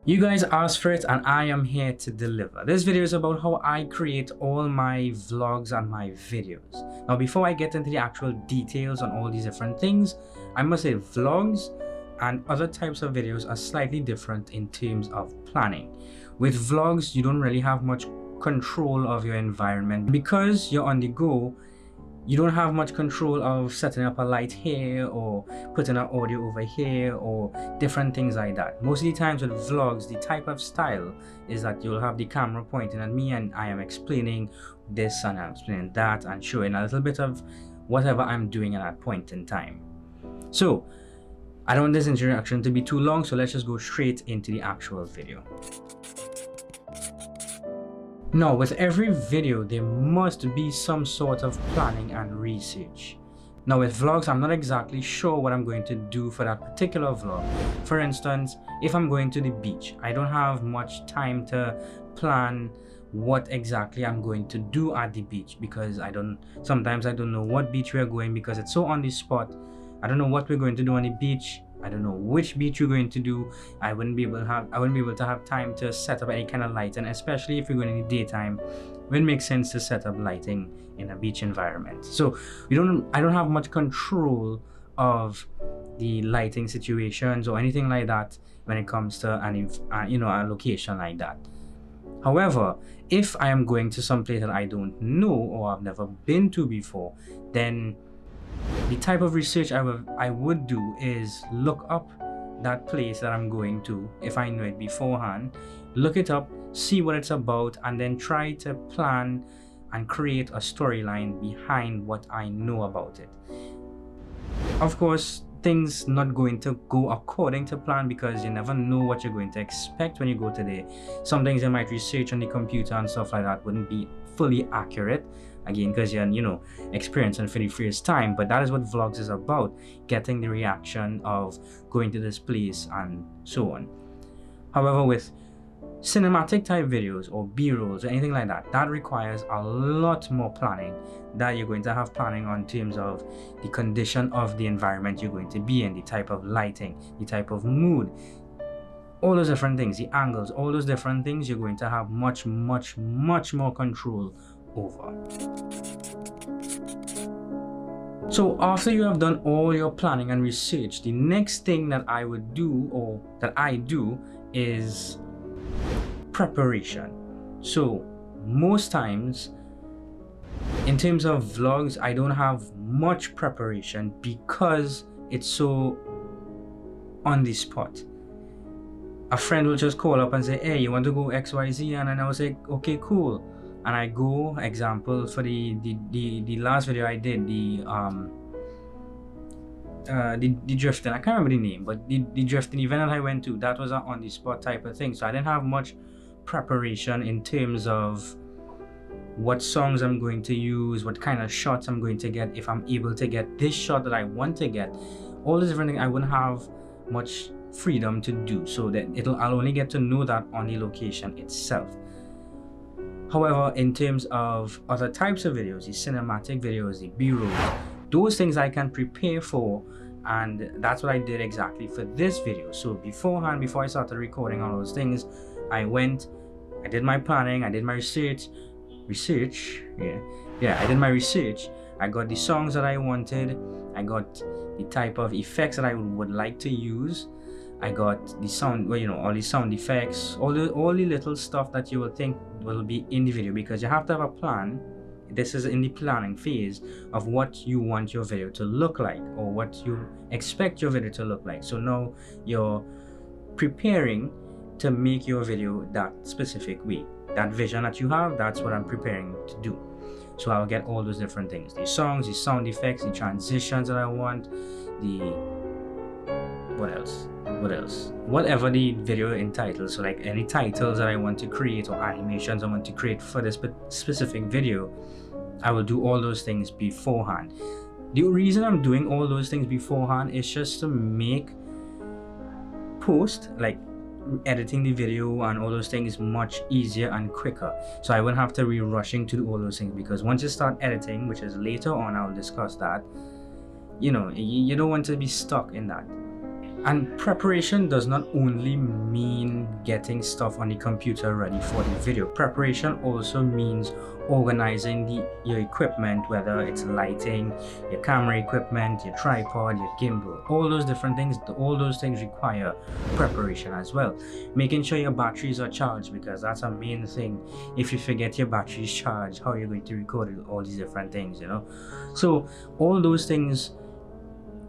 You guys asked for it and I am here to deliver. This video is about how I create all my vlogs and my videos. Now before I get into the actual details on all these different things, I must say vlogs and other types of videos are slightly different in terms of planning. With vlogs, you don't really have much control of your environment because you're on the go. You don't have much control of setting up a light here or putting an audio over here or different things like that. Most of the times with vlogs, the type of style is that you'll have the camera pointing at me and I am explaining this and I'm explaining that and showing a little bit of whatever I'm doing at that point in time. So I don't want this introduction to be too long, so let's just go straight into the actual video. Now, with every video, there must be some sort of planning and research. Now, with vlogs, I'm not exactly sure what I'm going to do for that particular vlog. For instance, if I'm going to the beach, I don't have much time to plan what exactly I'm going to do at the beach because sometimes I don't know what beach we're going because it's so on the spot. I don't know what we're going to do on the beach. I don't know which beach you're going to do. I wouldn't be able to have time to set up any kind of lighting, especially if you're going in the daytime. It wouldn't make sense to set up lighting in a beach environment. So I don't have much control of the lighting situations or anything like that when it comes to a location like that. However, if I am going to some place that I don't know or I've never been to before, then the type of research I would do is look up that place that I'm going to, if I know it beforehand, look it up, see what it's about, and then try to plan and create a storyline behind what I know about it. Of course, things not going to go according to plan because you never know what you're going to expect when you go to there. Some things you might research on the computer and stuff like that wouldn't be fully accurate. Again, because you're experiencing for the first time, but that is what vlogs is about, getting the reaction of going to this place and so on. However, with cinematic type videos or b-rolls or anything like that, that requires a lot more planning that you're going to have planning on terms of the condition of the environment you're going to be in, the type of lighting, the type of mood, all those different things, the angles, all those different things you're going to have much more control over. So after you have done all your planning and research, the next thing that I would do or that I do is preparation. So most times in terms of vlogs, I don't have much preparation because it's so on the spot. A friend will just call up and say, hey, you want to go XYZ? And then I was like, okay, cool. And I go, example, for the last video I did, the drifting, I can't remember the name, but the drifting event that I went to, that was an on the spot type of thing. So I didn't have much preparation in terms of what songs I'm going to use, what kind of shots I'm going to get, if I'm able to get this shot that I want to get, all these different things. I wouldn't have much freedom to do, so that I'll only get to know that on the location itself. However, in terms of other types of videos, the cinematic videos, the b-rolls, those things I can prepare for, and that's what I did exactly for this video. So beforehand, before I started recording all those things, I did my planning, I did my research, I did my research, I got the songs that I wanted, I got the type of effects that I would like to use, I got the sound, all the sound effects, all the little stuff that you will think will be in the video, because you have to have a plan. This is in the planning phase of what you want your video to look like or what you expect your video to look like. So now you're preparing to make your video that specific way. That vision that you have, that's what I'm preparing to do. So I'll get all those different things, the songs, the sound effects, the transitions that I want, whatever the video entitles. So like any titles that I want to create or animations I want to create for this specific video, I will do all those things beforehand. The reason I'm doing all those things beforehand is just to make post, like editing the video and all those things, much easier and quicker. So I wouldn't have to be rushing to do all those things, because once you start editing, which is later on, I'll discuss that, you don't want to be stuck in that. And preparation does not only mean getting stuff on the computer ready for the video. Preparation also means organizing your equipment, whether it's lighting, your camera equipment, your tripod, your gimbal, all those different things. All those things require preparation as well. Making sure your batteries are charged, because that's a main thing. If you forget your batteries charged, how are you going to record all these different things, you know? So all those things,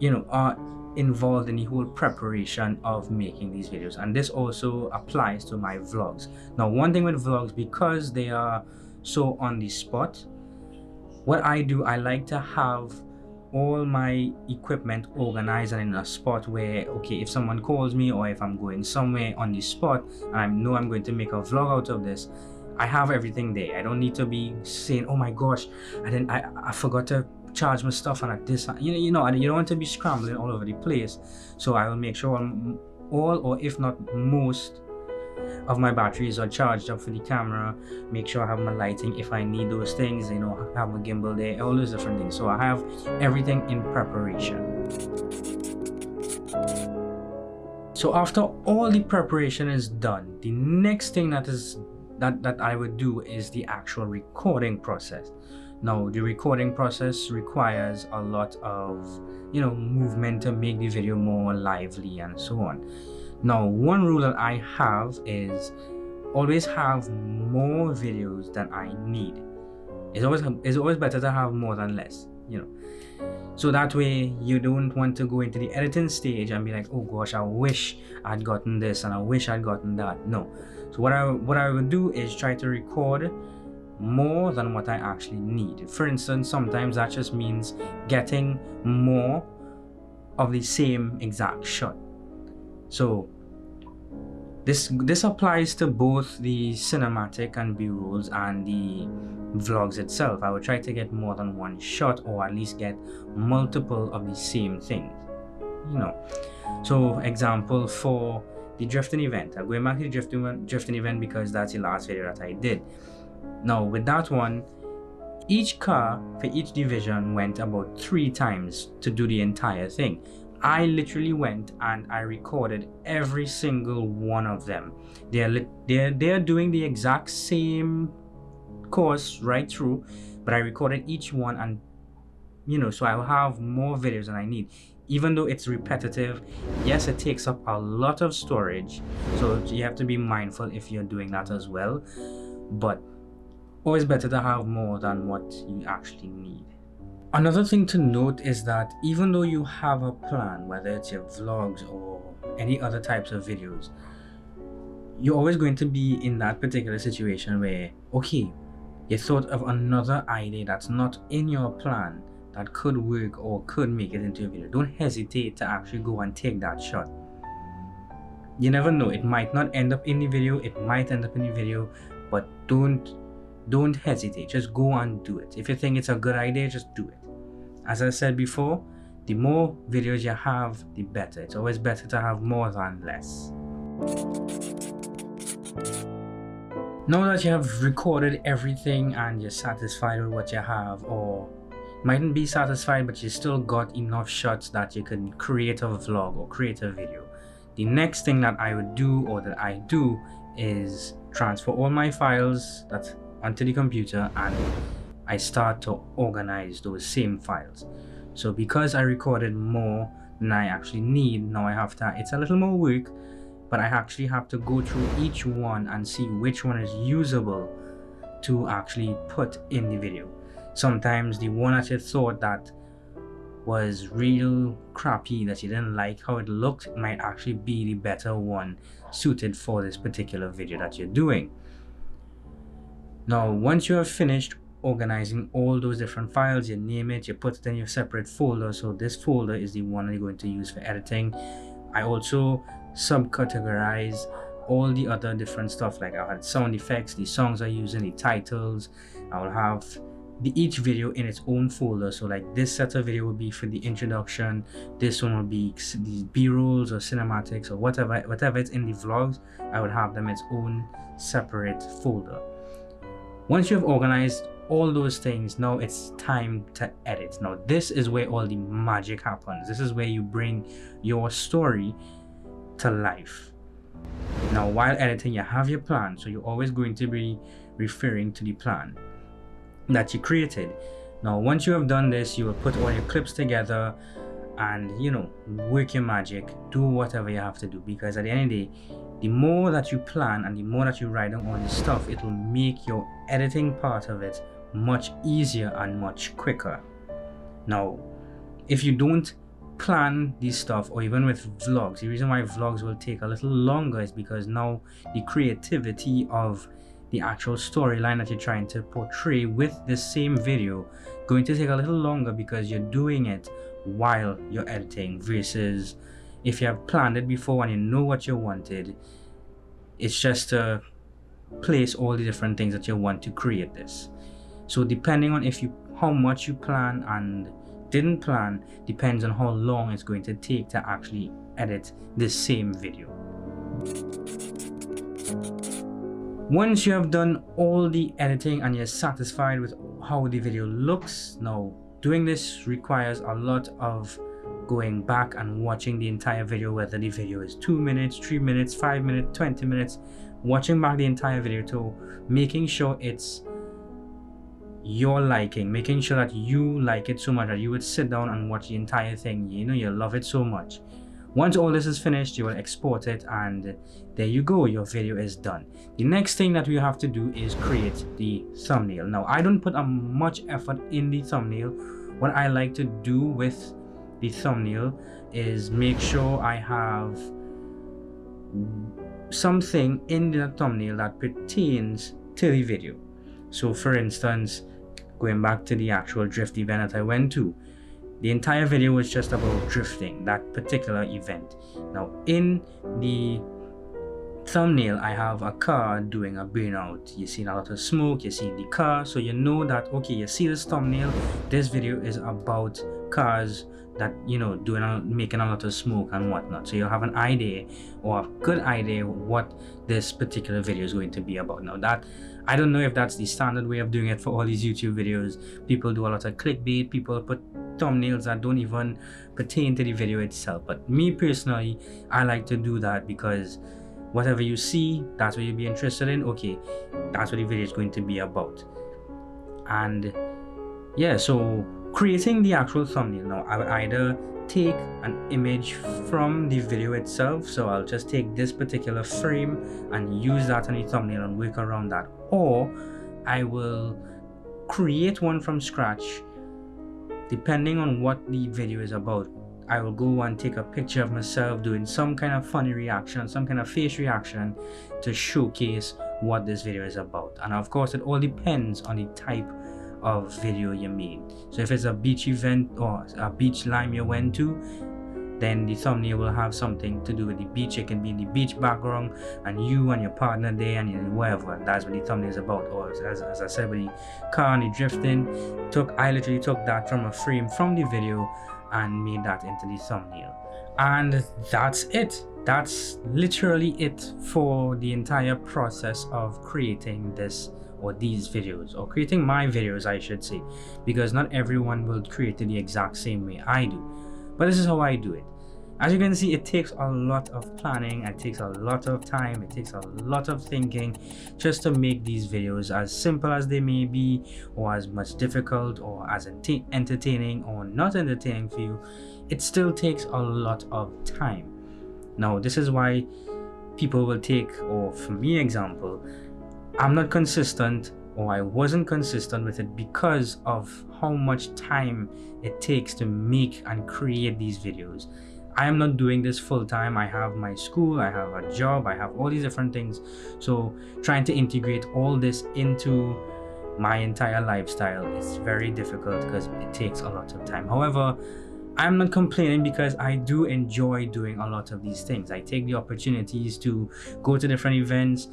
you know, are involved in the whole preparation of making these videos, and this also applies to my vlogs. Now, one thing with vlogs, because they are so on the spot, what I do, I like to have all my equipment organized and in a spot where, okay, if someone calls me or if I'm going somewhere on the spot and I know I'm going to make a vlog out of this, I have everything there. I don't need to be saying, oh my gosh, I forgot to charge my stuff and at this, you know, you don't want to be scrambling all over the place. So I will make sure all, or if not most, of my batteries are charged up for the camera. Make sure I have my lighting if I need those things, you know, have my gimbal there, all those different things. So I have everything in preparation. So after all the preparation is done, the next thing that I would do is the actual recording process. Now, the recording process requires a lot of, you know, movement to make the video more lively and so on. Now, one rule that I have is always have more videos than I need. It's always better to have more than less, you know. So that way you don't want to go into the editing stage and be like, oh gosh, I wish I'd gotten this and I wish I'd gotten that. No. So what I would do is try to record more than what I actually need. For instance, sometimes that just means getting more of the same exact shot. So this applies to both the cinematic and B-rolls and the vlogs itself. I would try to get more than one shot, or at least get multiple of the same things, you know. So example, for the drifting event, I'm going back to the drifting event because that's the last video that I did. Now with that one, each car for each division went about 3 times to do the entire thing. I literally went and I recorded every single one of them. They're doing the exact same course right through, but I recorded each one, and you know, so I'll have more videos than I need. Even though it's repetitive, yes, it takes up a lot of storage, so you have to be mindful if you're doing that as well. But always better to have more than what you actually need. Another thing to note is that even though you have a plan, whether it's your vlogs or any other types of videos, you're always going to be in that particular situation where, okay, you thought of another idea that's not in your plan that could work or could make it into a video. Don't hesitate to actually go and take that shot. You never know, it might not end up in the video, it might end up in the video, but don't hesitate, just go and do it. If you think it's a good idea, just do it. As I said before, the more videos you have, the better. It's always better to have more than less. Now that you have recorded everything and you're satisfied with what you have, or mightn't be satisfied but you still got enough shots that you can create a vlog or create a video, the next thing that I would do, or that I do, is transfer all my files onto the computer, and I start to organize those same files. So because I recorded more than I actually need, now I have to, it's a little more work, but I actually have to go through each one and see which one is usable to actually put in the video. Sometimes the one that you thought that was real crappy, that you didn't like how it looked, might actually be the better one suited for this particular video that you're doing. Now, once you have finished organizing all those different files, you name it, you put it in your separate folder. So this folder is the one you're going to use for editing. I also subcategorize all the other different stuff, like I had sound effects, the songs I'm using, the titles. I will have each video in its own folder. So like this set of video will be for the introduction, this one will be the B-rolls or cinematics or whatever it's in the vlogs. I would have them in its own separate folder. Once you have organized all those things, now it's time to edit. Now this is where all the magic happens. This is where you bring your story to life. Now while editing, you have your plan, so you're always going to be referring to the plan that you created. Now once you have done this, you will put all your clips together and work your magic, do whatever you have to do, because at the end of the day, the more that you plan and the more that you write down all this stuff, it will make your editing part of it much easier and much quicker. Now if you don't plan this stuff, or even with vlogs, the reason why vlogs will take a little longer is because now the creativity of the actual storyline that you're trying to portray with the same video going to take a little longer, because you're doing it while you're editing, versus if you have planned it before and you know what you wanted, it's just to place all the different things that you want to create this. So depending on how much you plan and didn't plan, depends on how long it's going to take to actually edit the same video. Once you have done all the editing and you're satisfied with how the video looks, now doing this requires a lot of going back and watching the entire video, whether the video is 2 minutes, 3 minutes, 5 minutes, 20 minutes, watching back the entire video to making sure it's your liking, making sure that you like it so much that you would sit down and watch the entire thing. You love it so much. Once all this is finished, you will export it, and there you go, your video is done. The next thing that we have to do is create the thumbnail. Now I don't put much effort in the thumbnail. What I like to do with the thumbnail is make sure I have something in the thumbnail that pertains to the video. So for instance, going back to the actual drift event that I went to, the entire video was just about drifting, that particular event. Now in the thumbnail, I have a car doing a burnout. You see a lot of smoke, you see the car, so you know that, okay, you see this thumbnail, this video is about cars that making a lot of smoke and whatnot. So you'll have an idea, or a good idea, what this particular video is going to be about. Now that, I don't know if that's the standard way of doing it for all these YouTube videos. People do a lot of clickbait, people put thumbnails that don't even pertain to the video itself. But me personally, I like to do that, because whatever you see, that's what you'll be interested in. Okay, that's what the video is going to be about. And yeah, so creating the actual thumbnail, now I would either take an image from the video itself, so I'll just take this particular frame and use that on the thumbnail and work around that, or I will create one from scratch. Depending on what the video is about, I will go and take a picture of myself doing some kind of funny reaction, some kind of face reaction to showcase what this video is about. And of course, it all depends on the type of video you made. So if it's a beach event or a beach lime you went to, then the thumbnail will have something to do with the beach. It can be in the beach background and you and your partner there and whatever. That's what the thumbnail is about. Or as I said, with the car and the drifting, I literally took that from a frame from the video and made that into the thumbnail. And that's it. That's literally it for the entire process of creating this, or these videos, or creating my videos, I should say, because not everyone will create it the exact same way I do, but this is how I do it. As you can see, it takes a lot of planning, it takes a lot of time, it takes a lot of thinking just to make these videos, as simple as they may be, or as much difficult, or as entertaining or not entertaining for you. It still takes a lot of time. Now this is why people will take, or for me example, I'm not consistent, or I wasn't consistent with it because of how much time it takes to make and create these videos. I am not doing this full time. I have my school, I have a job, I have all these different things. So trying to integrate all this into my entire lifestyle is very difficult because it takes a lot of time. However, I'm not complaining because I do enjoy doing a lot of these things. I take the opportunities to go to different events,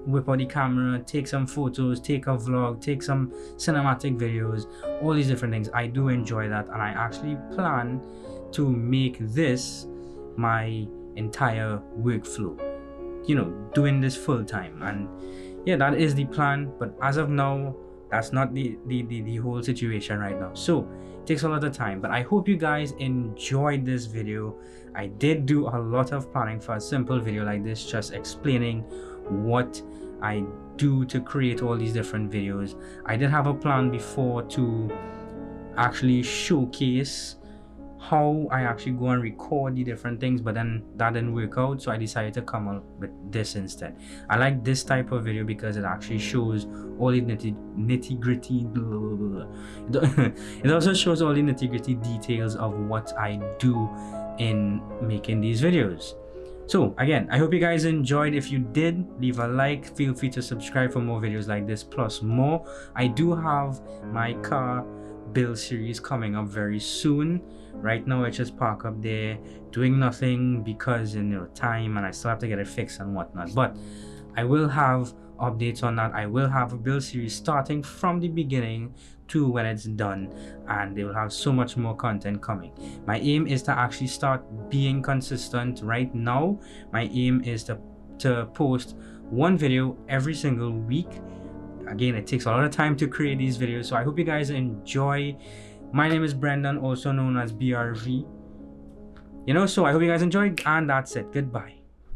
whip out the camera, take some photos, take a vlog, take some cinematic videos, all these different things. I do enjoy that, and I actually plan to make this my entire workflow, doing this full time. And yeah, that is the plan. But as of now, That's not the whole situation right now. So it takes a lot of time, but I hope you guys enjoyed this video. I did do a lot of planning for a simple video like this, just explaining what I do to create all these different videos. I did have a plan before to actually showcase how I actually go and record the different things, but then that didn't work out, so I decided to come up with this instead. I like this type of video because it actually shows all the nitty gritty it also shows all the nitty gritty details of what I do in making these videos. So again, I hope you guys enjoyed. If you did, leave a like, feel free to subscribe for more videos like this plus more. I do have my car build series coming up very soon. Right now it's just parked up there doing nothing because, you know, time, and I still have to get it fixed and whatnot, but I will have updates on that. I will have a build series starting from the beginning to when it's done, and they will have so much more content coming. My aim is to actually start being consistent. Right now my aim is to post one video every single week. Again, it takes a lot of time to create these videos, so I hope you guys enjoy. My name is Brendan, also known as BRV. So I hope you guys enjoyed, and that's it. Goodbye.